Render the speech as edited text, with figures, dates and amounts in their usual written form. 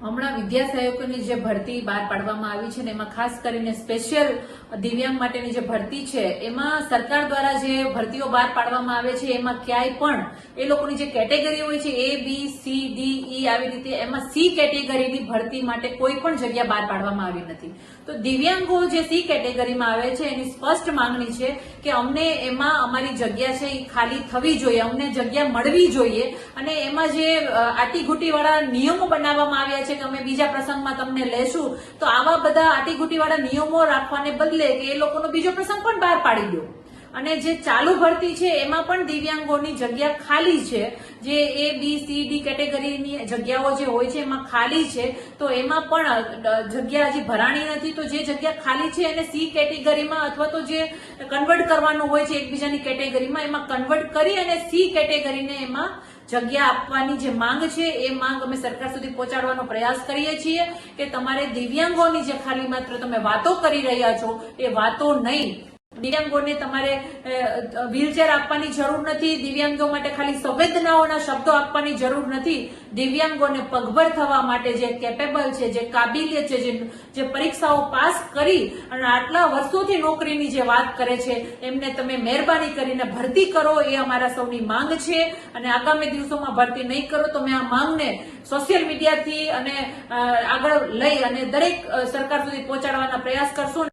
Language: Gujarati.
હમણાં વિદ્યા સહાયકોની જે ભરતી બહાર પાડવામાં આવી છે ને એમાં ખાસ કરીને સ્પેશિયલ દિવ્યાંગ માટેની જે ભરતી છે એમાં સરકાર દ્વારા જે ભરતીઓ બહાર પાડવામાં આવે છે એમાં ક્યાંય પણ એ લોકોની જે કેટેગરી હોય છે A, B, C, D, E આવી રીતે એમાં C કેટેગરીની ભરતી માટે કોઈ પણ જગ્યા બહાર પાડવામાં આવી નથી. તો દિવ્યાંગો જે C કેટેગરીમાં આવે છે એની સ્પષ્ટ માંગણી છે કે અમને એમાં અમારી જગ્યા છે એ ખાલી થવી જોઈએ, અમને જગ્યા મળવી જોઈએ અને એમાં જે આટીઘૂટી વાળા નિયમો બનાવવામાં આવ્યા છે કે અમે બીજા પ્રસંગમાં તમને લેશું, તો આવા બધા આટીઘૂટી વાળા નિયમો રાખવાને બદલે કે એ લોકોનો બીજો પ્રસંગ પણ બહાર પાડી દો. અને જે ચાલુ ભરતી છે એમાં પણ દિવ્યાંગોની જગ્યા ખાલી છે, જે A, B, C, D કેટેગરીની જગ્યાઓ જે હોય છે એમાં ખાલી છે, તો એમાં પણ જગ્યા હજી ભરાણી નથી. તો જે જગ્યા ખાલી છે એને C કેટેગરીમાં અથવા તો જે કન્વર્ટ કરવાનું હોય છે એકબીજાની કેટેગરીમાં એમાં કન્વર્ટ કરી અને C કેટેગરીને એમાં જગ્યા આપવાની જે માંગ છે એ માંગ અમે સરકાર સુધી પહોંચાડવાનો પ્રયાસ કરીએ છીએ કે તમારે દિવ્યાંગોની જે ખાલી માત્ર તમે વાતો કરી રહ્યા છો એ વાતો નહીં. દિવ્યાંગોને તમારે વ્હીલચેર આપવાની જરૂર નથી, દિવ્યાંગો માટે ખાલી સંવેદનાઓના શબ્દો આપવાની જરૂર નથી. દિવ્યાંગોને પગભર થવા માટે જે કેપેબલ છે, જે કાબિલિયત છે, જે પરીક્ષાઓ પાસ કરી અને આટલા વર્ષોથી નોકરીની જે વાત કરે છે એમને તમે મહેરબાની કરીને ભરતી કરો, એ અમારા સૌની માંગ છે. અને આગામી દિવસોમાં ભરતી નહીં કરો તો અમે આ માંગને સોશિયલ મીડિયાથી અને આગળ લઈ અને દરેક સરકાર સુધી પહોંચાડવાના પ્રયાસ કરશું.